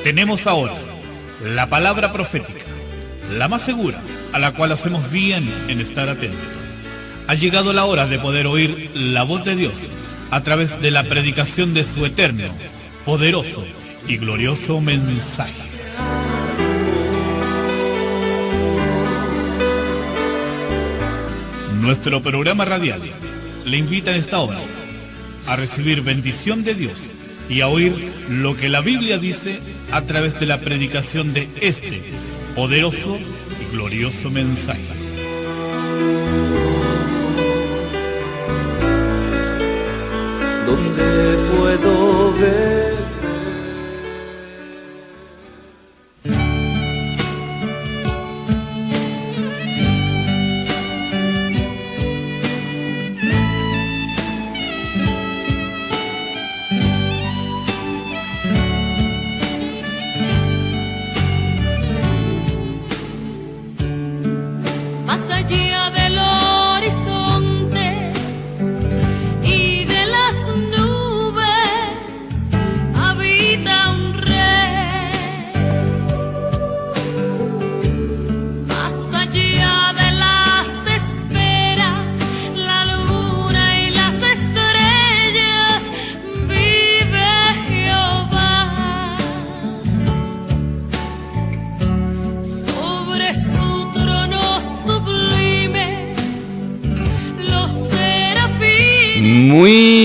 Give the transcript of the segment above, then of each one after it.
Tenemos ahora la palabra profética, la más segura, a la cual hacemos bien en estar atentos. Ha llegado la hora de poder oír la voz de Dios a través de la predicación de su eterno, poderoso y glorioso mensaje. Nuestro programa radial le invita en esta hora a recibir bendición de Dios y a oír lo que la Biblia dice a través de la predicación de este poderoso y glorioso mensaje. ¿Dónde puedo ver?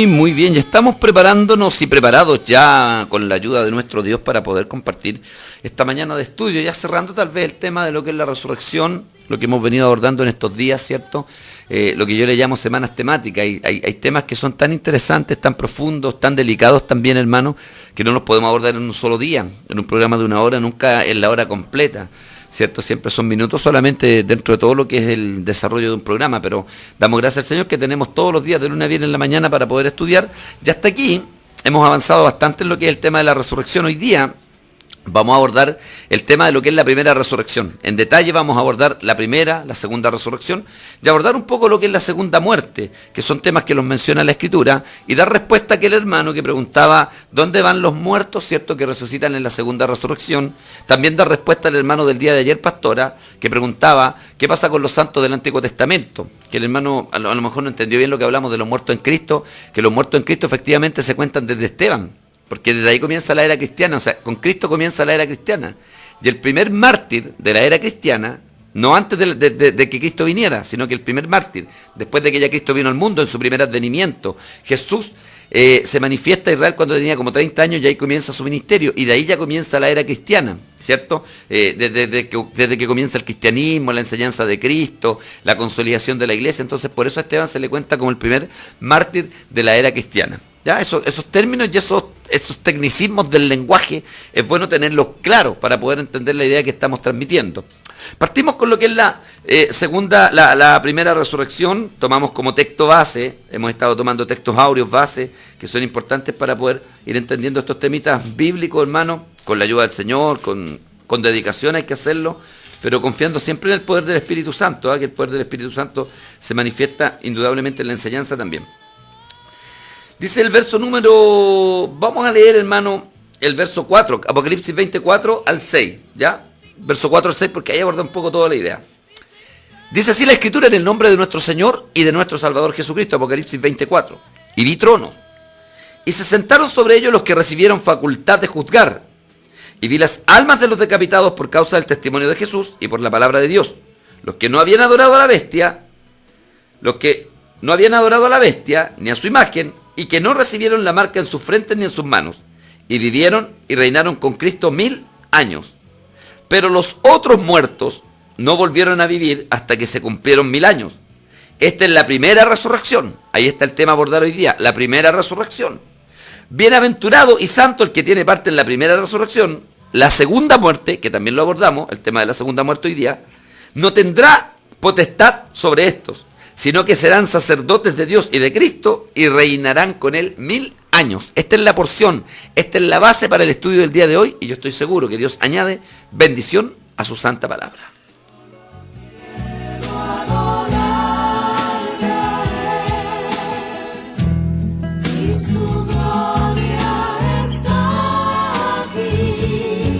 Muy bien, ya estamos preparándonos y preparados ya con la ayuda de nuestro Dios para poder compartir esta mañana de estudio, ya cerrando tal vez el tema de lo que es la resurrección, lo que hemos venido abordando en estos días, ¿cierto? Lo que yo le llamo semanas temáticas. Hay temas que son tan interesantes, tan profundos, tan delicados también, hermano, que no los podemos abordar en un solo día, en un programa de una hora, nunca en la hora completa, ¿cierto? Siempre son minutos solamente dentro de todo lo que es el desarrollo de un programa, pero damos gracias al Señor que tenemos todos los días de lunes a viernes en la mañana para poder estudiar. Ya hasta aquí hemos avanzado bastante en lo que es el tema de la resurrección. Hoy día vamos a abordar el tema de lo que es la primera resurrección. En detalle vamos a abordar la primera, la segunda resurrección y abordar un poco lo que es la segunda muerte, que son temas que los menciona la Escritura, y dar respuesta a aquel hermano que preguntaba ¿dónde van los muertos, cierto, que resucitan en la segunda resurrección? También dar respuesta al hermano del día de ayer, pastora, que preguntaba ¿qué pasa con los santos del Antiguo Testamento? Que el hermano a lo mejor no entendió bien lo que hablamos de los muertos en Cristo, que los muertos en Cristo efectivamente se cuentan desde Esteban, porque desde ahí comienza la era cristiana, o sea, con Cristo comienza la era cristiana. Y el primer mártir de la era cristiana, no antes de que Cristo viniera, sino que el primer mártir, después de que ya Cristo vino al mundo en su primer advenimiento, Jesús se manifiesta a Israel cuando tenía como 30 años y ahí comienza su ministerio, y de ahí ya comienza la era cristiana, ¿cierto? Desde que comienza el cristianismo, la enseñanza de Cristo, la consolidación de la iglesia. Entonces por eso a Esteban se le cuenta como el primer mártir de la era cristiana. ¿Ya? Esos términos y esos tecnicismos del lenguaje es bueno tenerlos claros para poder entender la idea que estamos transmitiendo. Partimos con lo que es la primera resurrección. Tomamos como texto base, hemos estado tomando textos áureos base, que son importantes para poder ir entendiendo estos temitas bíblicos, hermano, con la ayuda del Señor, con dedicación hay que hacerlo, pero confiando siempre en el poder del Espíritu Santo, que el poder del Espíritu Santo se manifiesta indudablemente en la enseñanza también. Dice el verso número, vamos a leer, hermano, el verso 4, Apocalipsis 24 al 6, ¿ya? Verso 4 al 6, porque ahí aborda un poco toda la idea. Dice así la Escritura: en el nombre de nuestro Señor y de nuestro Salvador Jesucristo, Apocalipsis 24. Y vi tronos, y se sentaron sobre ellos los que recibieron facultad de juzgar. Y vi las almas de los decapitados por causa del testimonio de Jesús y por la palabra de Dios. Los que no habían adorado a la bestia, ni a su imagen, y que no recibieron la marca en sus frentes ni en sus manos, y vivieron y reinaron con Cristo 1000 años. Pero los otros muertos no volvieron a vivir hasta que se cumplieron 1000 años. Esta es la primera resurrección. Ahí está el tema a abordar hoy día, la primera resurrección. Bienaventurado y santo el que tiene parte en la primera resurrección. La segunda muerte, que también lo abordamos, el tema de la segunda muerte hoy día, no tendrá potestad sobre estos, sino que serán sacerdotes de Dios y de Cristo y reinarán con Él 1000 años. Esta es la porción, esta es la base para el estudio del día de hoy, y yo estoy seguro que Dios añade bendición a su santa palabra. Y su gloria está aquí.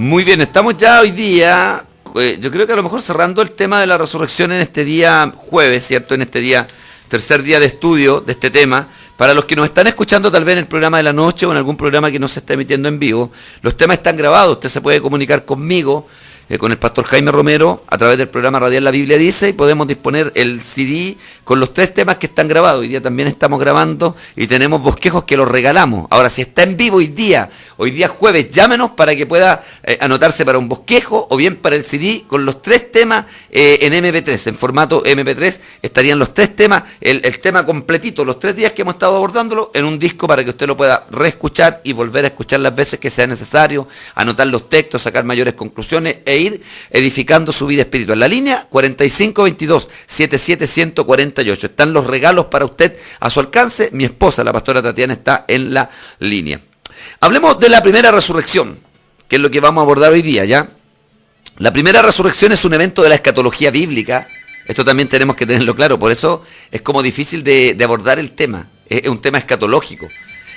Muy bien, estamos ya hoy día, yo creo que a lo mejor cerrando el tema de la resurrección en este día jueves, ¿cierto? En este día, tercer día de estudio de este tema. Para los que nos están escuchando tal vez en el programa de la noche o en algún programa que no se está emitiendo en vivo, los temas están grabados. Usted se puede comunicar conmigo, con el pastor Jaime Romero, a través del programa radial La Biblia Dice, y podemos disponer el CD con los 3 temas que están grabados. Hoy día también estamos grabando y tenemos bosquejos que los regalamos. Ahora, si está en vivo hoy día jueves, llámenos para que pueda anotarse para un bosquejo o bien para el CD con los 3 temas en MP3, en formato MP3. Estarían los 3 temas, el tema completito, los 3 días que hemos estado abordándolo, en un disco para que usted lo pueda reescuchar y volver a escuchar las veces que sea necesario, anotar los textos, sacar mayores conclusiones e ir edificando su vida espiritual. La línea 4522-77148. Están los regalos para usted a su alcance. Mi esposa, la pastora Tatiana, está en la línea. Hablemos de la primera resurrección, que es lo que vamos a abordar hoy día, ¿ya? La primera resurrección es un evento de la escatología bíblica. Esto también tenemos que tenerlo claro, por eso es como difícil de abordar el tema. Es un tema escatológico.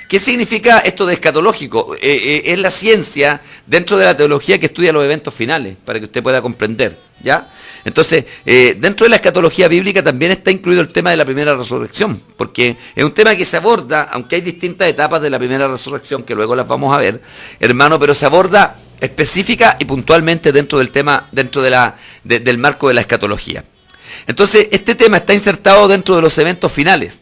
¿Qué significa esto de escatológico? Es la ciencia dentro de la teología que estudia los eventos finales, para que usted pueda comprender, ¿ya? Entonces, dentro de la escatología bíblica también está incluido el tema de la primera resurrección, porque es un tema que se aborda, aunque hay distintas etapas de la primera resurrección, que luego las vamos a ver, hermano, pero se aborda específica y puntualmente dentro del tema, dentro del marco de la escatología. Entonces, este tema está insertado dentro de los eventos finales,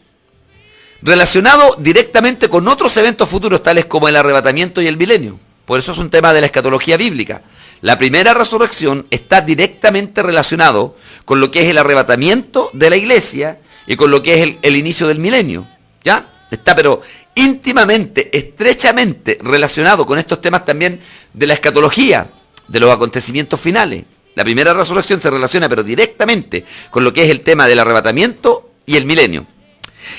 relacionado directamente con otros eventos futuros tales como el arrebatamiento y el milenio. Por eso es un tema de la escatología bíblica. La primera resurrección está directamente relacionado con lo que es el arrebatamiento de la iglesia y con lo que es el inicio del milenio, ¿ya? Está pero íntimamente, estrechamente relacionado con estos temas también de la escatología, de los acontecimientos finales. La primera resurrección se relaciona pero directamente con lo que es el tema del arrebatamiento y el milenio.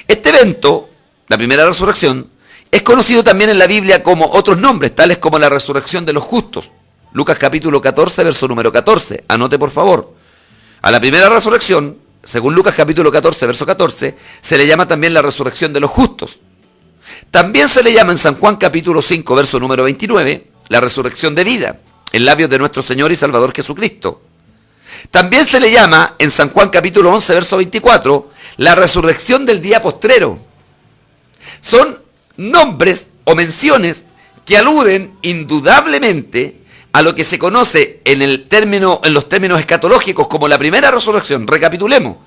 Este evento, la primera resurrección, es conocido también en la Biblia como otros nombres, tales como la resurrección de los justos. Lucas capítulo 14, verso número 14. Anote por favor. A la primera resurrección, según Lucas capítulo 14, verso 14, se le llama también la resurrección de los justos. También se le llama en San Juan capítulo 5, verso número 29, la resurrección de vida, en labios de nuestro Señor y Salvador Jesucristo. También se le llama en San Juan capítulo 11, verso 24, la resurrección del día postrero. Son nombres o menciones que aluden indudablemente a lo que se conoce en los términos escatológicos como la primera resurrección. Recapitulemos.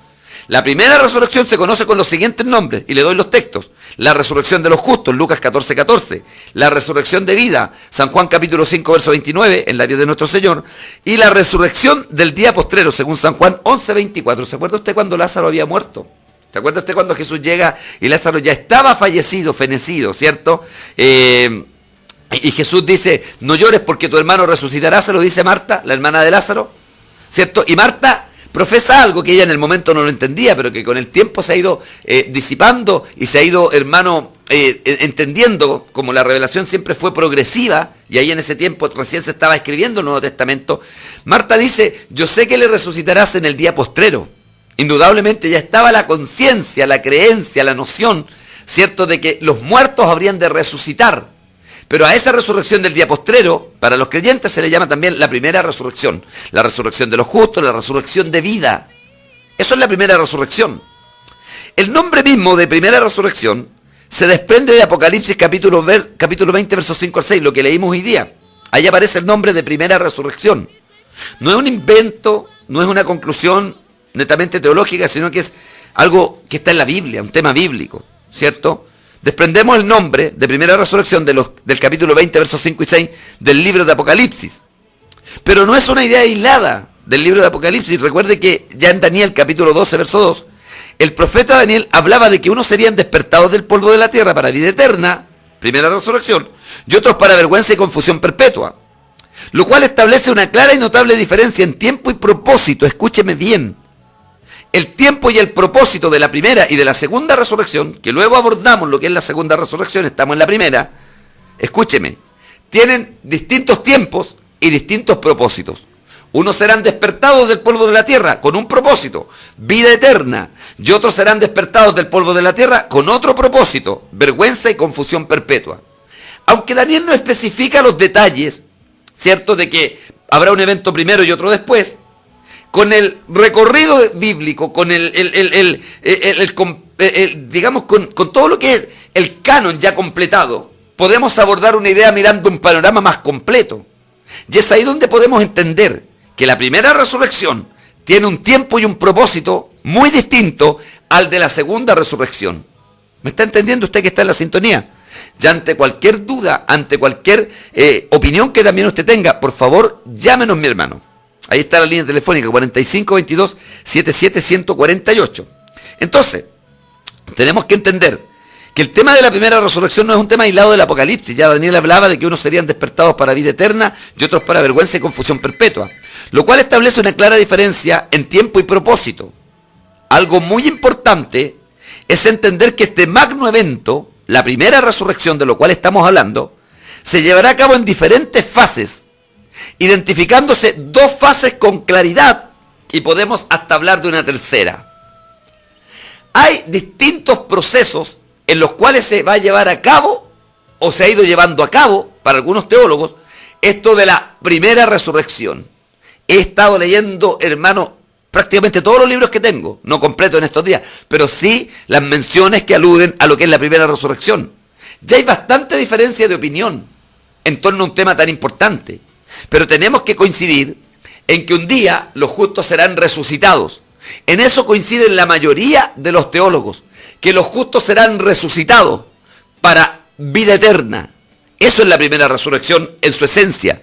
La primera resurrección se conoce con los siguientes nombres, y le doy los textos. La resurrección de los justos, Lucas 14, 14. La resurrección de vida, San Juan capítulo 5, verso 29, en la vida de nuestro Señor. Y la resurrección del día postrero, según San Juan 11, 24. ¿Se acuerda usted cuando Lázaro había muerto? ¿Se acuerda usted cuando Jesús llega y Lázaro ya estaba fallecido, fenecido, ¿cierto? Y Jesús dice, no llores porque tu hermano resucitará, se lo dice Marta, la hermana de Lázaro, ¿cierto? Y Marta profesa algo que ella en el momento no lo entendía, pero que con el tiempo se ha ido disipando y se ha ido, hermano, entendiendo, como la revelación siempre fue progresiva, y ahí en ese tiempo recién se estaba escribiendo el Nuevo Testamento. Marta dice, yo sé que le resucitarás en el día postrero. Indudablemente ya estaba la conciencia, la creencia, la noción, ¿cierto?, de que los muertos habrían de resucitar. Pero a esa resurrección del día postrero, para los creyentes se le llama también la primera resurrección. La resurrección de los justos, la resurrección de vida. Eso es la primera resurrección. El nombre mismo de primera resurrección se desprende de Apocalipsis capítulo 20, versos 5 al 6, lo que leímos hoy día. Ahí aparece el nombre de primera resurrección. No es un invento, no es una conclusión netamente teológica, sino que es algo que está en la Biblia, un tema bíblico, ¿cierto? Desprendemos el nombre de primera resurrección del capítulo 20, versos 5 y 6 del libro de Apocalipsis. Pero no es una idea aislada del libro de Apocalipsis. Recuerde que ya en Daniel capítulo 12, verso 2, el profeta Daniel hablaba de que unos serían despertados del polvo de la tierra para vida eterna, primera resurrección, y otros para vergüenza y confusión perpetua. Lo cual establece una clara y notable diferencia en tiempo y propósito. Escúcheme bien. El tiempo y el propósito de la primera y de la segunda resurrección, que luego abordamos lo que es la segunda resurrección, estamos en la primera, escúcheme, tienen distintos tiempos y distintos propósitos. Unos serán despertados del polvo de la tierra con un propósito, vida eterna, y otros serán despertados del polvo de la tierra con otro propósito, vergüenza y confusión perpetua. Aunque Daniel no especifica los detalles ¿cierto?, de que habrá un evento primero y otro después, con el recorrido bíblico, con digamos, con todo lo que es el canon ya completado, podemos abordar una idea mirando un panorama más completo. Y es ahí donde podemos entender que la primera resurrección tiene un tiempo y un propósito muy distinto al de la segunda resurrección. ¿Me está entendiendo usted que está en la sintonía? Ya ante cualquier duda, ante cualquier opinión que también usted tenga, por favor, llámenos, mi hermano. Ahí está la línea telefónica, 4522-77148. Entonces, tenemos que entender que el tema de la primera resurrección no es un tema aislado del Apocalipsis. Ya Daniel hablaba de que unos serían despertados para vida eterna y otros para vergüenza y confusión perpetua, lo cual establece una clara diferencia en tiempo y propósito. Algo muy importante es entender que este magno evento, la primera resurrección de lo cual estamos hablando, se llevará a cabo en diferentes fases, identificándose dos fases con claridad, y podemos hasta hablar de una tercera. Hay distintos procesos en los cuales se va a llevar a cabo, o se ha ido llevando a cabo, para algunos teólogos, esto de la primera resurrección. He estado leyendo, hermano, prácticamente todos los libros que tengo, no completo en estos días, pero sí las menciones que aluden a lo que es la primera resurrección. Ya hay bastante diferencia de opinión en torno a un tema tan importante, pero tenemos que coincidir en que un día los justos serán resucitados. En eso coinciden la mayoría de los teólogos, que los justos serán resucitados para vida eterna. Eso es la primera resurrección en su esencia.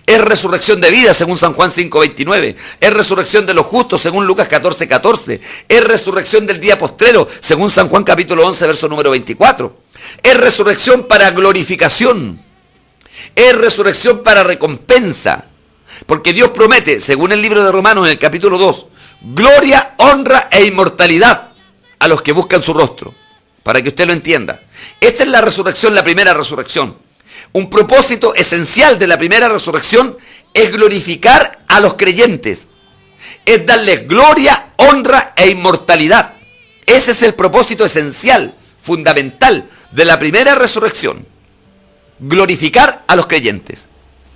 Es resurrección de vida según San Juan 5:29. Es resurrección de los justos según Lucas 14:14. Es resurrección del día postrero según San Juan capítulo 11 verso número 24. Es resurrección para glorificación. Es resurrección para recompensa. Porque Dios promete, según el libro de Romanos en el capítulo 2, gloria, honra e inmortalidad a los que buscan su rostro. Para que usted lo entienda. Esa es la resurrección, la primera resurrección. Un propósito esencial de la primera resurrección es glorificar a los creyentes. Es darles gloria, honra e inmortalidad. Ese es el propósito esencial, fundamental de la primera resurrección. Glorificar a los creyentes.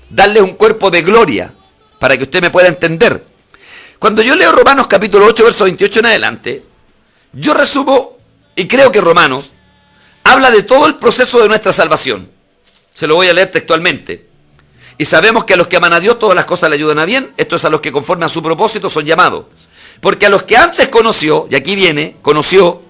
Darles un cuerpo de gloria, para que usted me pueda entender. Cuando yo leo Romanos capítulo 8, verso 28 en adelante, yo resumo y creo que Romanos habla de todo el proceso de nuestra salvación. Se lo voy a leer textualmente. Y sabemos que a los que aman a Dios todas las cosas le ayudan a bien. Esto es a los que conforme a su propósito son llamados. Porque a los que antes conoció, y aquí viene, conoció,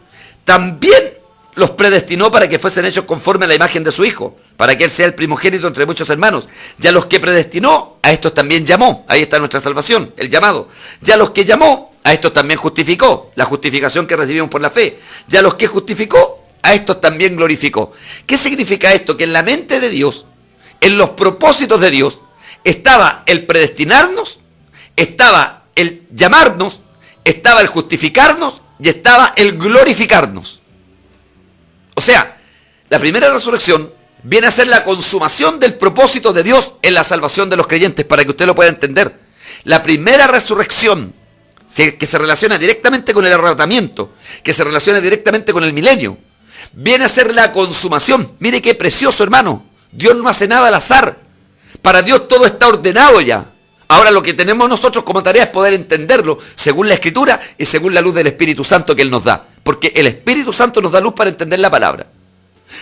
también los predestinó para que fuesen hechos conforme a la imagen de su Hijo, para que Él sea el primogénito entre muchos hermanos. Y a los que predestinó, a estos también llamó. Ahí está nuestra salvación, el llamado. Y a los que llamó, a estos también justificó, la justificación que recibimos por la fe. Y a los que justificó, a estos también glorificó. ¿Qué significa esto? Que en la mente de Dios, en los propósitos de Dios, estaba el predestinarnos, estaba el llamarnos, estaba el justificarnos y estaba el glorificarnos. O sea, la primera resurrección viene a ser la consumación del propósito de Dios en la salvación de los creyentes, para que usted lo pueda entender. La primera resurrección, que se relaciona directamente con el arrebatamiento, que se relaciona directamente con el milenio, viene a ser la consumación. Mire qué precioso, hermano. Dios no hace nada al azar. Para Dios todo está ordenado ya. Ahora lo que tenemos nosotros como tarea es poder entenderlo según la Escritura y según la luz del Espíritu Santo que Él nos da. Porque el Espíritu Santo nos da luz para entender la palabra.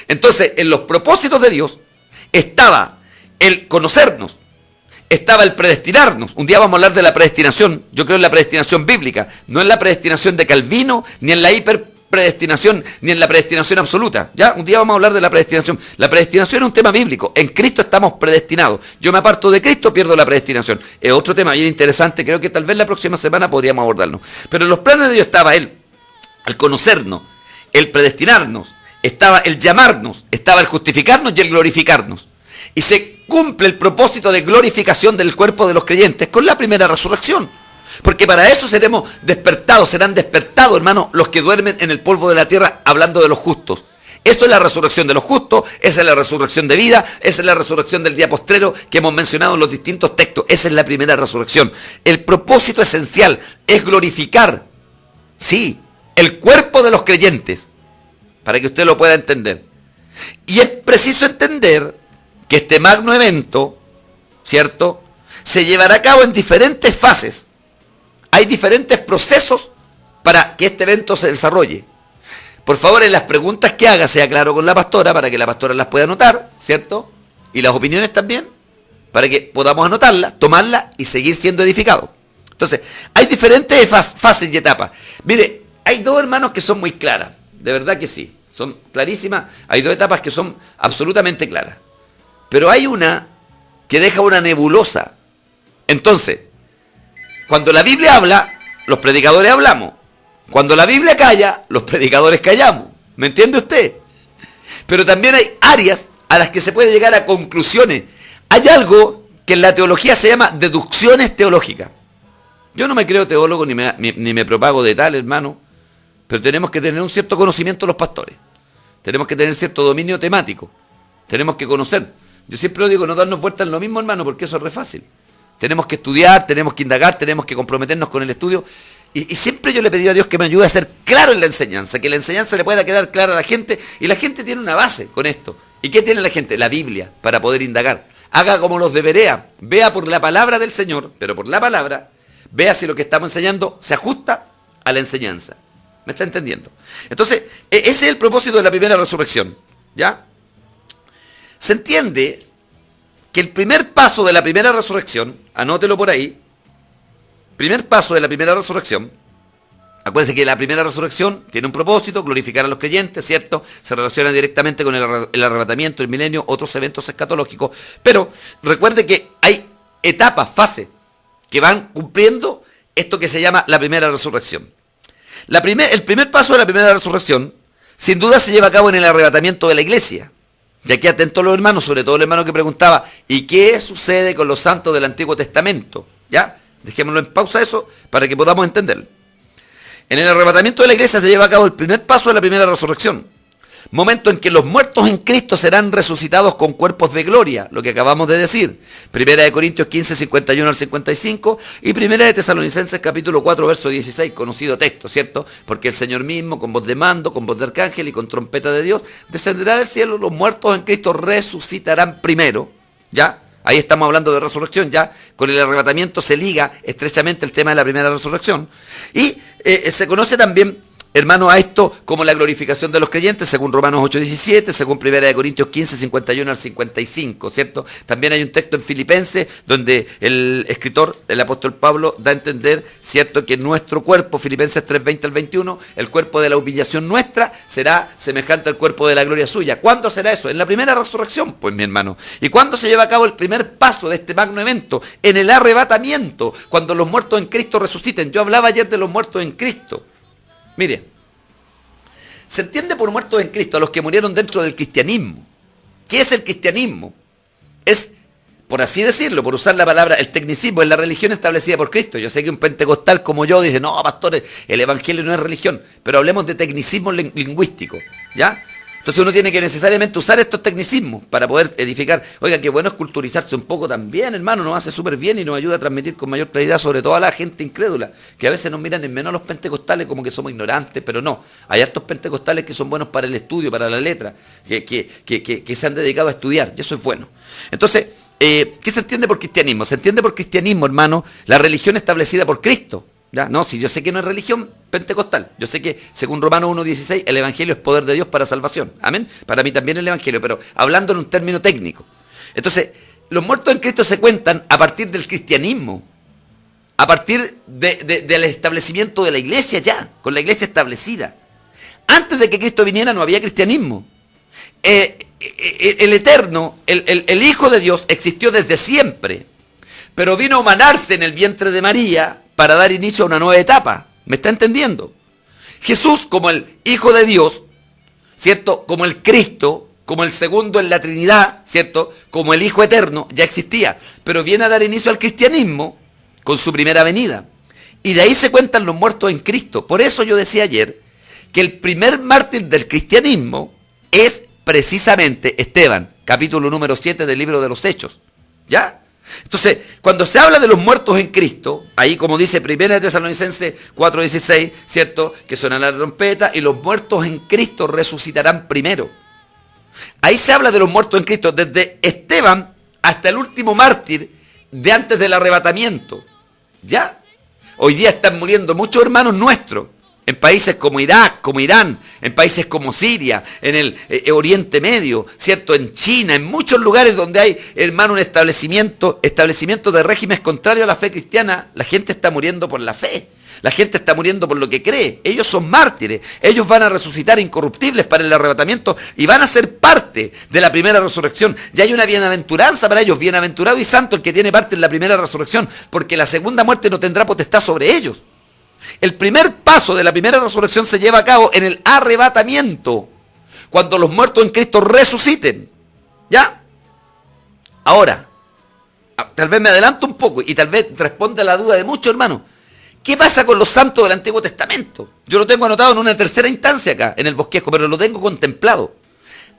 Entonces, en los propósitos de Dios estaba el conocernos, estaba el predestinarnos. Un día vamos a hablar de la predestinación. Yo creo en la predestinación bíblica, no en la predestinación de Calvino, ni en la hiperpredestinación, ni en la predestinación absoluta. Ya, un día vamos a hablar de la predestinación. La predestinación es un tema bíblico. En Cristo estamos predestinados. Yo me aparto de Cristo, pierdo la predestinación. Es otro tema bien interesante. Creo que tal vez la próxima semana podríamos abordarlo. Pero en los planes de Dios estaba Él, el conocernos, el predestinarnos, estaba el llamarnos, estaba el justificarnos y el glorificarnos. Y se cumple el propósito de glorificación del cuerpo de los creyentes con la primera resurrección. Porque para eso serán despertados, hermanos, los que duermen en el polvo de la tierra, hablando de los justos. Eso es la resurrección de los justos, esa es la resurrección de vida, esa es la resurrección del día postrero que hemos mencionado en los distintos textos. Esa es la primera resurrección. El propósito esencial es glorificar, sí, el cuerpo de los creyentes, para que usted lo pueda entender. Y es preciso entender que este magno evento ¿cierto? Se llevará a cabo en diferentes fases. Hay diferentes procesos para que este evento se desarrolle. Por favor, en las preguntas que haga, sea claro con la pastora, para que la pastora las pueda anotar, ¿cierto? Y las opiniones también, para que podamos anotarlas, tomarlas y seguir siendo edificados. Entonces, hay diferentes fases y etapas. Mire, hay dos hermanos que son muy claras, de verdad que sí, son clarísimas. Hay dos etapas que son absolutamente claras. Pero hay una que deja una nebulosa. Entonces, cuando la Biblia habla, los predicadores hablamos. Cuando la Biblia calla, los predicadores callamos. ¿Me entiende usted? Pero también hay áreas a las que se puede llegar a conclusiones. Hay algo que en la teología se llama deducciones teológicas. Yo no me creo teólogo ni me propago de tal, hermano, pero tenemos que tener un cierto conocimiento los pastores. Tenemos que tener cierto dominio temático. Tenemos que conocer. Yo siempre lo digo, no darnos vueltas en lo mismo, hermano, porque eso es re fácil. Tenemos que estudiar, tenemos que indagar, tenemos que comprometernos con el estudio. Y siempre yo le pedí a Dios que me ayude a ser claro en la enseñanza, que la enseñanza le pueda quedar clara a la gente, y la gente tiene una base con esto. ¿Y qué tiene la gente? La Biblia, para poder indagar. Haga como los de Berea, vea por la palabra del Señor, pero por la palabra, vea si lo que estamos enseñando se ajusta a la enseñanza. ¿Me está entendiendo? Entonces, ese es el propósito de la primera resurrección, ¿ya? Se entiende que el primer paso de la primera resurrección, anótelo por ahí, primer paso de la primera resurrección, acuérdense que la primera resurrección tiene un propósito, glorificar a los creyentes, ¿cierto? Se relaciona directamente con el arrebatamiento, el milenio, otros eventos escatológicos, pero recuerde que hay etapas, fases, que van cumpliendo esto que se llama la primera resurrección. El primer paso de la primera resurrección, sin duda se lleva a cabo en el arrebatamiento de la iglesia. Y aquí atentos los hermanos, sobre todo el hermano que preguntaba, ¿y qué sucede con los santos del Antiguo Testamento? ¿Ya? Dejémoslo en pausa eso para que podamos entenderlo. En el arrebatamiento de la iglesia se lleva a cabo el primer paso de la primera resurrección. Momento en que los muertos en Cristo serán resucitados con cuerpos de gloria, lo que acabamos de decir. Primera de Corintios 15, 51 al 55 y Primera de Tesalonicenses capítulo 4, verso 16, conocido texto, ¿cierto? Porque el Señor mismo, con voz de mando, con voz de arcángel y con trompeta de Dios, descenderá del cielo, los muertos en Cristo resucitarán primero, ¿ya? Ahí estamos hablando de resurrección, ya con el arrebatamiento se liga estrechamente el tema de la primera resurrección. Y se conoce también, hermano, a esto como la glorificación de los creyentes, según Romanos 8:17, según 1 Corintios 15, 51 al 55, ¿cierto? También hay un texto en Filipenses donde el escritor, el apóstol Pablo, da a entender, ¿cierto?, que nuestro cuerpo, Filipenses 3, 20 al 21, el cuerpo de la humillación nuestra será semejante al cuerpo de la gloria suya. ¿Cuándo será eso? En la primera resurrección, pues, mi hermano. ¿Y cuándo se lleva a cabo el primer paso de este magno evento? En el arrebatamiento, cuando los muertos en Cristo resuciten. Yo hablaba ayer de los muertos en Cristo. Mire, se entiende por muertos en Cristo a los que murieron dentro del cristianismo. ¿Qué es el cristianismo? Es, por así decirlo, por usar la palabra, el tecnicismo, es la religión establecida por Cristo. Yo sé que un pentecostal como yo dice, no, pastores, el evangelio no es religión, pero hablemos de tecnicismo lingüístico, ¿ya? Entonces uno tiene que necesariamente usar estos tecnicismos para poder edificar. Oiga, qué bueno es culturizarse un poco también, hermano, nos hace súper bien y nos ayuda a transmitir con mayor claridad, sobre todo a la gente incrédula, que a veces nos miran en menos a los pentecostales como que somos ignorantes, pero no. Hay hartos pentecostales que son buenos para el estudio, para la letra, que se han dedicado a estudiar, y eso es bueno. Entonces, ¿qué se entiende por cristianismo? Se entiende por cristianismo, hermano, la religión establecida por Cristo. ¿Ya? No, si yo sé que no es religión pentecostal, yo sé que según Romanos 1:16 el evangelio es poder de Dios para salvación, amén, para mí también el evangelio, pero hablando en un término técnico. Entonces, los muertos en Cristo se cuentan a partir del cristianismo, a partir del establecimiento de la iglesia ya, con la iglesia establecida. Antes de que Cristo viniera no había cristianismo. El eterno, el Hijo de Dios existió desde siempre, pero vino a humanarse en el vientre de María para dar inicio a una nueva etapa. ¿Me está entendiendo? Jesús, como el Hijo de Dios, ¿cierto? Como el Cristo, como el segundo en la Trinidad, ¿cierto? Como el Hijo eterno, ya existía. Pero viene a dar inicio al cristianismo con su primera venida. Y de ahí se cuentan los muertos en Cristo. Por eso yo decía ayer que el primer mártir del cristianismo es precisamente Esteban, capítulo número 7 del libro de los Hechos. ¿Ya? Entonces, cuando se habla de los muertos en Cristo, ahí como dice 1 Tesalonicenses 4:16, ¿cierto? Que sonará la trompeta y los muertos en Cristo resucitarán primero. Ahí se habla de los muertos en Cristo desde Esteban hasta el último mártir de antes del arrebatamiento. ¿Ya? Hoy día están muriendo muchos hermanos nuestros en países como Irak, como Irán, en países como Siria, en el Oriente Medio, ¿cierto? En China, en muchos lugares donde hay, hermano, un establecimiento de regímenes contrarios a la fe cristiana. La gente está muriendo por la fe. La gente está muriendo por lo que cree. Ellos son mártires. Ellos van a resucitar incorruptibles para el arrebatamiento y van a ser parte de la primera resurrección. Ya hay una bienaventuranza para ellos. Bienaventurado y santo el que tiene parte en la primera resurrección, porque la segunda muerte no tendrá potestad sobre ellos. El primer paso de la primera resurrección se lleva a cabo en el arrebatamiento, cuando los muertos en Cristo resuciten. ¿Ya? Ahora, tal vez me adelanto un poco y tal vez responda a la duda de muchos hermanos. ¿Qué pasa con los santos del Antiguo Testamento? Yo lo tengo anotado en una tercera instancia acá, en el bosquejo, pero lo tengo contemplado.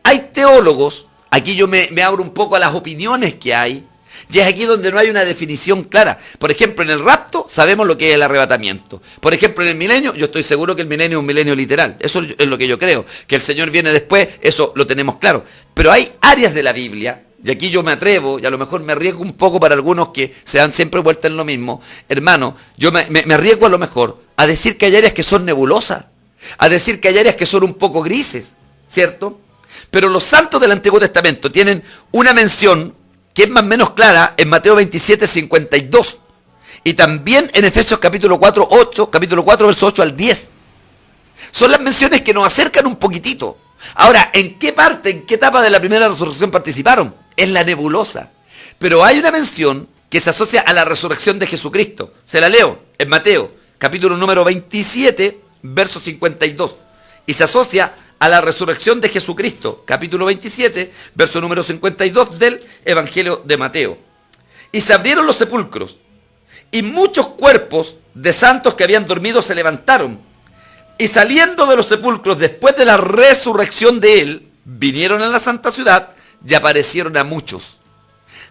Hay teólogos, aquí yo me abro un poco a las opiniones que hay, y es aquí donde no hay una definición clara. Por ejemplo, en el rapto sabemos lo que es el arrebatamiento. Por ejemplo, en el milenio, yo estoy seguro que el milenio es un milenio literal. Eso es lo que yo creo. Que el Señor viene después, eso lo tenemos claro. Pero hay áreas de la Biblia, y aquí yo me atrevo, y a lo mejor me arriesgo un poco para algunos que se dan siempre vuelta en lo mismo. Hermano, yo me arriesgo a lo mejor a decir que hay áreas que son nebulosas, a decir que hay áreas que son un poco grises, ¿cierto? Pero los santos del Antiguo Testamento tienen una mención que es más o menos clara en Mateo 27, 52. Y también en Efesios capítulo 4, verso 8 al 10. Son las menciones que nos acercan un poquitito. Ahora, ¿en qué parte, en qué etapa de la primera resurrección participaron? En la nebulosa. Pero hay una mención que se asocia a la resurrección de Jesucristo. Se la leo en Mateo, capítulo número 27, verso 52. Y se asocia a la resurrección de Jesucristo, capítulo 27, verso número 52 del Evangelio de Mateo. Y se abrieron los sepulcros, y muchos cuerpos de santos que habían dormido se levantaron, y saliendo de los sepulcros después de la resurrección de él, vinieron a la santa ciudad y aparecieron a muchos.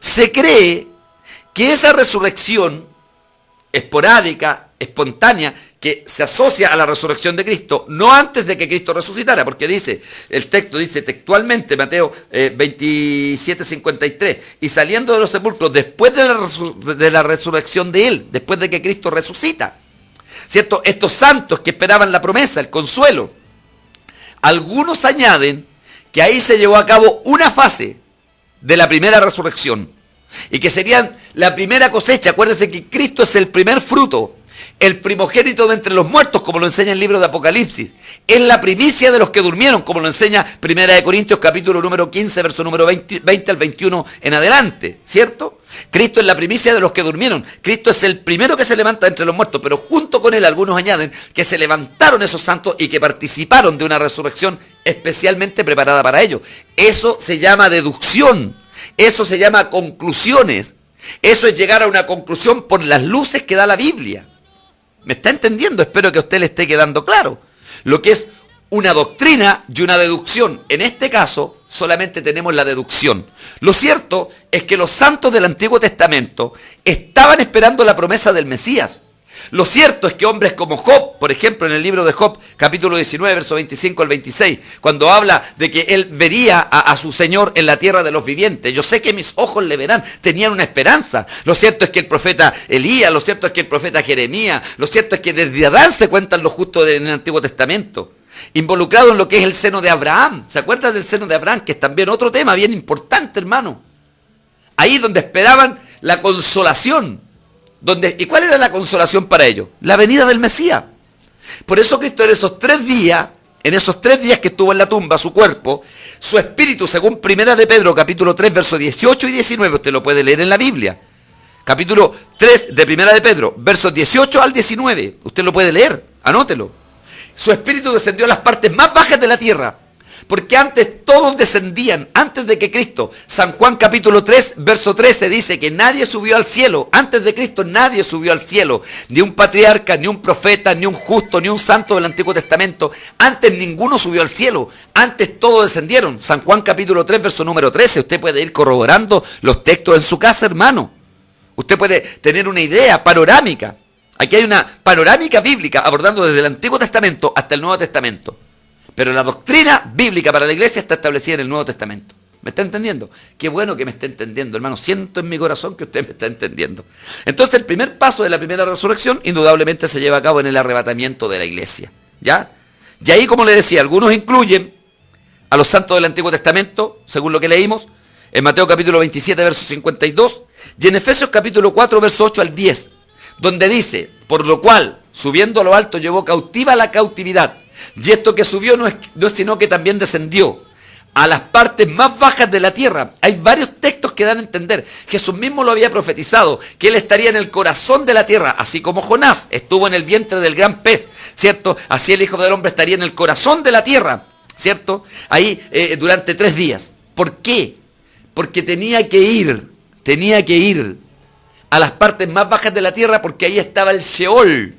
Se cree que esa resurrección esporádica, espontánea, que se asocia a la resurrección de Cristo, no antes de que Cristo resucitara, porque dice, el texto dice textualmente, Mateo 27, 53, y saliendo de los sepulcros después de la resurrección de él, después de que Cristo resucita, ¿cierto? Estos santos que esperaban la promesa, el consuelo, algunos añaden que ahí se llevó a cabo una fase de la primera resurrección, y que serían la primera cosecha. Acuérdense que Cristo es el primer fruto, el primogénito de entre los muertos, como lo enseña el libro de Apocalipsis. Es la primicia de los que durmieron, como lo enseña Primera de Corintios, capítulo número 15, verso número 20 al 21 en adelante, ¿cierto? Cristo es la primicia de los que durmieron. Cristo es el primero que se levanta entre los muertos, pero junto con él algunos añaden que se levantaron esos santos y que participaron de una resurrección especialmente preparada para ellos. Eso se llama deducción. Eso se llama conclusiones. Eso es llegar a una conclusión por las luces que da la Biblia. ¿Me está entendiendo? Espero que a usted le esté quedando claro. Lo que es una doctrina y una deducción. En este caso, solamente tenemos la deducción. Lo cierto es que los santos del Antiguo Testamento estaban esperando la promesa del Mesías. Lo cierto es que hombres como Job, por ejemplo, en el libro de Job, capítulo 19, verso 25 al 26, cuando habla de que él vería a su Señor en la tierra de los vivientes. Yo sé que mis ojos le verán. Tenían una esperanza. Lo cierto es que el profeta Elías, lo cierto es que el profeta Jeremías, lo cierto es que desde Adán se cuentan los justos en el Antiguo Testamento, involucrado en lo que es el seno de Abraham. ¿Se acuerdan del seno de Abraham? Que es también otro tema bien importante, hermano. Ahí donde esperaban la consolación. ¿Y cuál era la consolación para ellos? La venida del Mesías. Por eso Cristo en esos 3 días que estuvo en la tumba, su cuerpo, su espíritu, según Primera de Pedro, capítulo 3, versos 18 y 19, usted lo puede leer en la Biblia. Capítulo 3 de Primera de Pedro, versos 18 al 19, usted lo puede leer, anótelo. Su espíritu descendió a las partes más bajas de la tierra, porque antes todos descendían, antes de que Cristo. San Juan capítulo 3, verso 13 dice que nadie subió al cielo. Antes de Cristo nadie subió al cielo. Ni un patriarca, ni un profeta, ni un justo, ni un santo del Antiguo Testamento. Antes ninguno subió al cielo. Antes todos descendieron. San Juan capítulo 3, verso número 13. Usted puede ir corroborando los textos en su casa, hermano. Usted puede tener una idea panorámica. Aquí hay una panorámica bíblica abordando desde el Antiguo Testamento hasta el Nuevo Testamento. Pero la doctrina bíblica para la iglesia está establecida en el Nuevo Testamento. ¿Me está entendiendo? Qué bueno que me esté entendiendo, hermano. Siento en mi corazón que usted me está entendiendo. Entonces el primer paso de la primera resurrección indudablemente se lleva a cabo en el arrebatamiento de la iglesia. ¿Ya? Y ahí, como le decía, algunos incluyen a los santos del Antiguo Testamento, según lo que leímos, en Mateo capítulo 27, verso 52, y en Efesios capítulo 4, verso 8 al 10, donde dice, por lo cual, subiendo a lo alto, llevó cautiva la cautividad, y esto que subió no es sino que también descendió a las partes más bajas de la tierra. Hay varios textos que dan a entender. Jesús mismo lo había profetizado, que él estaría en el corazón de la tierra, así como Jonás estuvo en el vientre del gran pez, ¿cierto? Así el Hijo del Hombre estaría en el corazón de la tierra, ¿cierto? Ahí durante 3 días. ¿Por qué? Porque tenía que ir a las partes más bajas de la tierra, porque ahí estaba el Sheol.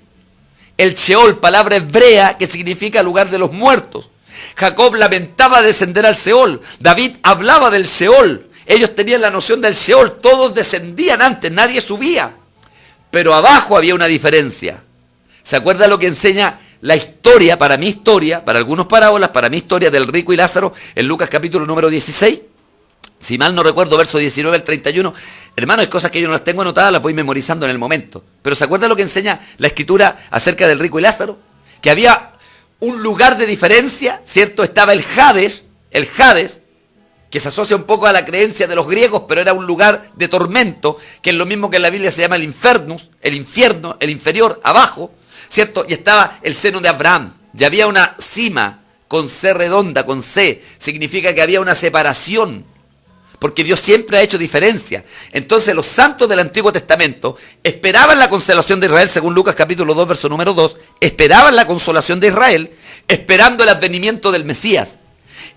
El Sheol, palabra hebrea que significa lugar de los muertos. Jacob lamentaba descender al Sheol. David hablaba del Sheol. Ellos tenían la noción del Sheol. Todos descendían antes, nadie subía. Pero abajo había una diferencia. ¿Se acuerda lo que enseña la historia, para algunos parábolas, para mi historia del rico y Lázaro, en Lucas capítulo número 16? Si mal no recuerdo, verso 19 al 31. Hermano, hay cosas que yo no las tengo anotadas, las voy memorizando en el momento. Pero ¿se acuerda lo que enseña la escritura acerca del rico y Lázaro? Que había un lugar de diferencia, ¿cierto? Estaba el Hades, que se asocia un poco a la creencia de los griegos, pero era un lugar de tormento, que es lo mismo que en la Biblia se llama el infernus, el infierno, el inferior, abajo, ¿cierto? Y estaba el seno de Abraham, y había una cima con C redonda, con C, significa que había una separación, porque Dios siempre ha hecho diferencia. Entonces los santos del Antiguo Testamento esperaban la consolación de Israel, según Lucas capítulo 2, verso número 2, esperaban la consolación de Israel, esperando el advenimiento del Mesías.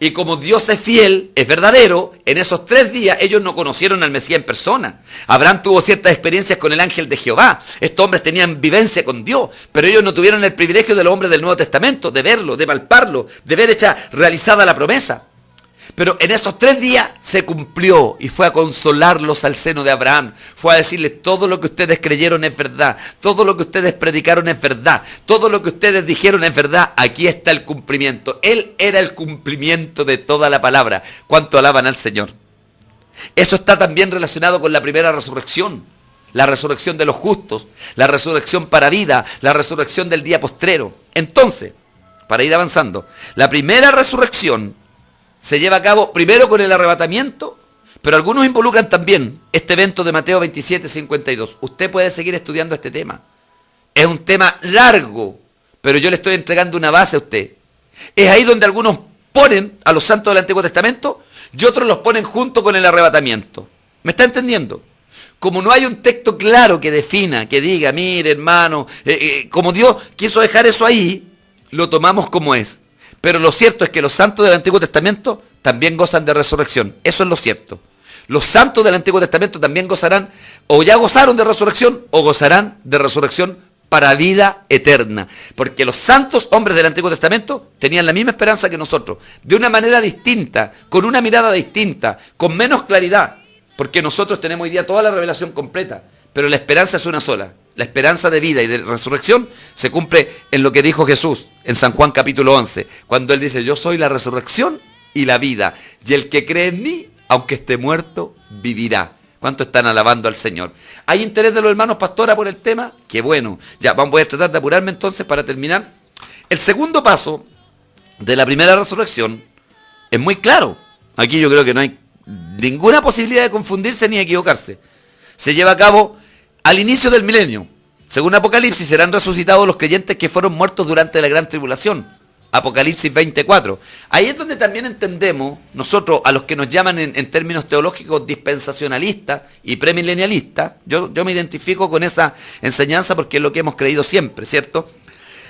Y como Dios es fiel, es verdadero, en esos 3 días ellos no conocieron al Mesías en persona. Abraham tuvo ciertas experiencias con el ángel de Jehová. Estos hombres tenían vivencia con Dios, pero ellos no tuvieron el privilegio de los hombres del Nuevo Testamento, de verlo, de palparlo, de ver realizada la promesa. Pero en esos 3 días se cumplió y fue a consolarlos al seno de Abraham. Fue a decirles, todo lo que ustedes creyeron es verdad, todo lo que ustedes predicaron es verdad, todo lo que ustedes dijeron es verdad, aquí está el cumplimiento. Él era el cumplimiento de toda la palabra. ¿Cuánto alaban al Señor? Eso está también relacionado con la primera resurrección, la resurrección de los justos, la resurrección para vida, la resurrección del día postrero. Entonces, para ir avanzando, la primera resurrección se lleva a cabo primero con el arrebatamiento, pero algunos involucran también este evento de Mateo 27, 52. Usted puede seguir estudiando este tema. Es un tema largo, pero yo le estoy entregando una base a usted. Es ahí donde algunos ponen a los santos del Antiguo Testamento y otros los ponen junto con el arrebatamiento. ¿Me está entendiendo? Como no hay un texto claro que defina, que diga, mire hermano, como Dios quiso dejar eso ahí, lo tomamos como es. Pero lo cierto es que los santos del Antiguo Testamento también gozan de resurrección. Eso es lo cierto. Los santos del Antiguo Testamento también gozarán, o ya gozaron de resurrección, o gozarán de resurrección para vida eterna. Porque los santos hombres del Antiguo Testamento tenían la misma esperanza que nosotros. De una manera distinta, con una mirada distinta, con menos claridad. Porque nosotros tenemos hoy día toda la revelación completa. Pero la esperanza es una sola. La esperanza de vida y de resurrección se cumple en lo que dijo Jesús en San Juan capítulo 11, cuando Él dice, yo soy la resurrección y la vida, y el que cree en mí, aunque esté muerto, vivirá. ¿Cuánto están alabando al Señor? ¿Hay interés de los hermanos pastora por el tema? ¡Qué bueno! Ya, voy a tratar de apurarme entonces para terminar. El segundo paso de la primera resurrección es muy claro. Aquí yo creo que no hay ninguna posibilidad de confundirse ni equivocarse. Se lleva a cabo al inicio del milenio. Según Apocalipsis, serán resucitados los creyentes que fueron muertos durante la gran tribulación. Apocalipsis 24. Ahí es donde también entendemos, nosotros, a los que nos llaman en términos teológicos dispensacionalistas y premilenialistas, yo me identifico con esa enseñanza porque es lo que hemos creído siempre, ¿cierto?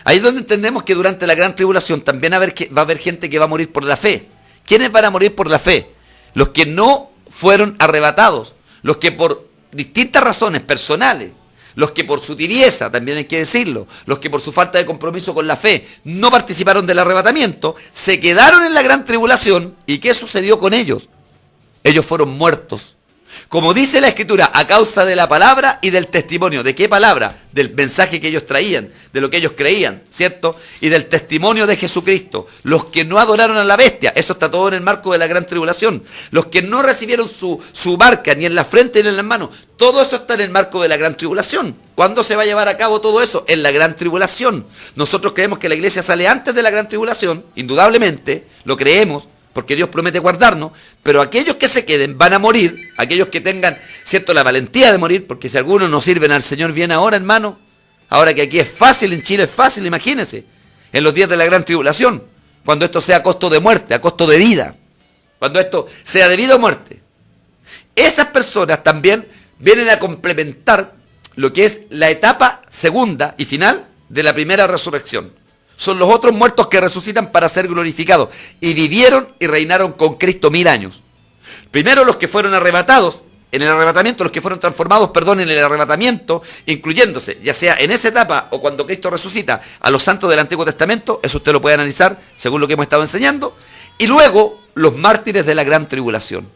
Ahí es donde entendemos que durante la gran tribulación también va a haber gente que va a morir por la fe. ¿Quiénes van a morir por la fe? Los que no fueron arrebatados, los que por distintas razones personales, los que por su tibieza, también hay que decirlo, los que por su falta de compromiso con la fe no participaron del arrebatamiento, se quedaron en la gran tribulación. ¿Y qué sucedió con ellos? Ellos fueron muertos. Como dice la Escritura, a causa de la palabra y del testimonio. ¿De qué palabra? Del mensaje que ellos traían, de lo que ellos creían, ¿cierto? Y del testimonio de Jesucristo. Los que no adoraron a la bestia, eso está todo en el marco de la gran tribulación. Los que no recibieron su marca, ni en la frente ni en las manos, todo eso está en el marco de la gran tribulación. ¿Cuándo se va a llevar a cabo todo eso? En la gran tribulación. Nosotros creemos que la iglesia sale antes de la gran tribulación, indudablemente, lo creemos, porque Dios promete guardarnos, pero aquellos que se queden van a morir, aquellos que tengan, cierto, la valentía de morir, porque si algunos no sirven al Señor bien ahora, hermano, ahora que aquí es fácil, en Chile es fácil, imagínense, en los días de la gran tribulación, cuando esto sea a costo de muerte, a costo de vida, cuando esto sea de vida o muerte. Esas personas también vienen a complementar lo que es la etapa segunda y final de la primera resurrección. Son los otros muertos que resucitan para ser glorificados. Y vivieron y reinaron con Cristo 1000 años. Primero los que fueron arrebatados, en el arrebatamiento, los que fueron transformados, en el arrebatamiento, incluyéndose, ya sea en esa etapa o cuando Cristo resucita, a los santos del Antiguo Testamento, eso usted lo puede analizar según lo que hemos estado enseñando. Y luego los mártires de la gran tribulación.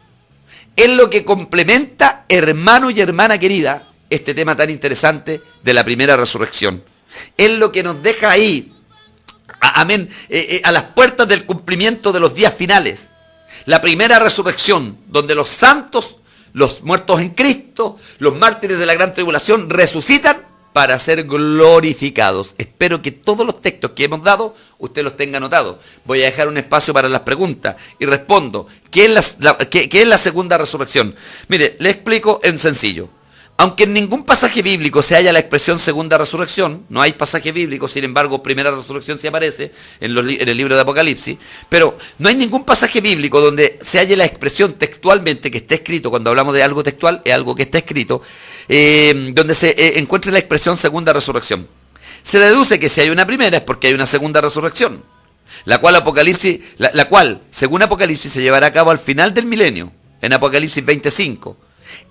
Es lo que complementa, hermano y hermana querida, este tema tan interesante de la primera resurrección. Es lo que nos deja ahí, amén, a las puertas del cumplimiento de los días finales. La primera resurrección, donde los santos, los muertos en Cristo, los mártires de la gran tribulación, resucitan para ser glorificados. Espero que todos los textos que hemos dado, usted los tenga anotados. Voy a dejar un espacio para las preguntas y respondo. ¿Qué es la segunda resurrección? Mire, le explico en sencillo. Aunque en ningún pasaje bíblico se halla la expresión segunda resurrección, no hay pasaje bíblico, sin embargo, primera resurrección sí aparece en el libro de Apocalipsis, pero no hay ningún pasaje bíblico donde se halle la expresión textualmente que esté escrito, cuando hablamos de algo textual, es algo que está escrito, donde se encuentre la expresión segunda resurrección. Se deduce que si hay una primera es porque hay una segunda resurrección, la cual, según Apocalipsis, se llevará a cabo al final del milenio, en Apocalipsis 25.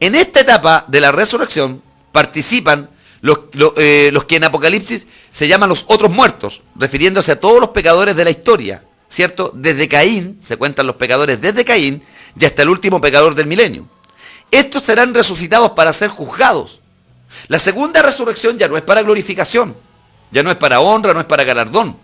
En esta etapa de la resurrección participan los que en Apocalipsis se llaman los otros muertos, refiriéndose a todos los pecadores de la historia, ¿cierto? Desde Caín, se cuentan los pecadores desde Caín, y hasta el último pecador del milenio. Estos serán resucitados para ser juzgados. La segunda resurrección ya no es para glorificación, ya no es para honra, no es para galardón,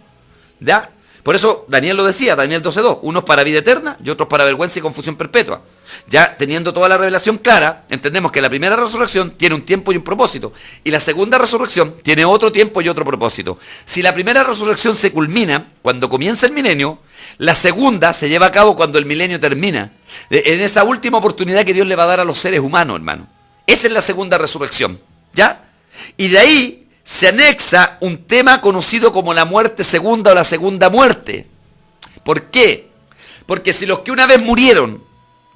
¿ya? Por eso Daniel lo decía, Daniel 12:2, unos para vida eterna y otros para vergüenza y confusión perpetua. Ya teniendo toda la revelación clara, entendemos que la primera resurrección tiene un tiempo y un propósito, y la segunda resurrección tiene otro tiempo y otro propósito. Si la primera resurrección se culmina cuando comienza el milenio, la segunda se lleva a cabo cuando el milenio termina, en esa última oportunidad que Dios le va a dar a los seres humanos, hermano. Esa es la segunda resurrección, ¿ya? Y de ahí se anexa un tema conocido como la muerte segunda o la segunda muerte. ¿Por qué? Porque si los que una vez murieron,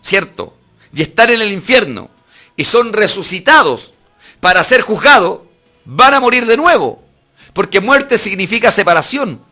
¿cierto?, y están en el infierno y son resucitados para ser juzgados, van a morir de nuevo, porque muerte significa separación,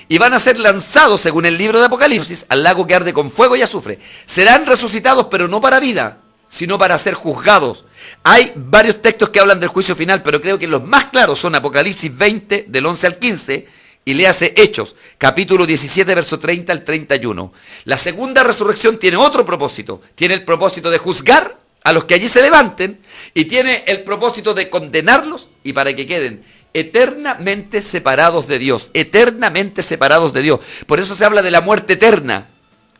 y van a ser lanzados, según el libro de Apocalipsis, al lago que arde con fuego y azufre. Serán resucitados, pero no para vida, sino para ser juzgados. Hay varios textos que hablan del juicio final, pero creo que los más claros son Apocalipsis 20, del 11 al 15, y léase Hechos, capítulo 17, verso 30 al 31. La segunda resurrección tiene otro propósito. Tiene el propósito de juzgar a los que allí se levanten, y tiene el propósito de condenarlos, y para que queden eternamente separados de Dios. Eternamente separados de Dios. Por eso se habla de la muerte eterna.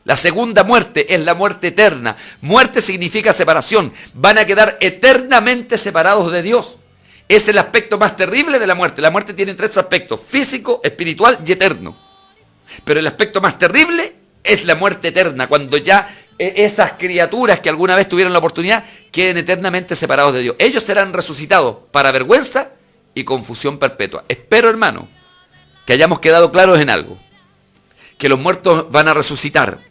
La segunda muerte es la muerte eterna. Muerte significa separación. Van a quedar eternamente separados de Dios. Es el aspecto más terrible de la muerte. La muerte tiene tres aspectos: físico, espiritual y eterno. Pero el aspecto más terrible es la muerte eterna, cuando ya esas criaturas que alguna vez tuvieron la oportunidad queden eternamente separados de Dios. Ellos serán resucitados para vergüenza y confusión perpetua. Espero, hermano, que hayamos quedado claros en algo. Que los muertos van a resucitar.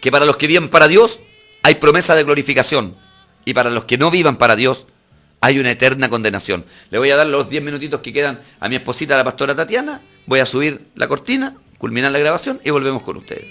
Que para los que vivan para Dios hay promesa de glorificación, y para los que no vivan para Dios hay una eterna condenación. Le voy a dar los 10 minutitos que quedan a mi esposita, la pastora Tatiana. Voy a subir la cortina, culminar la grabación y volvemos con ustedes.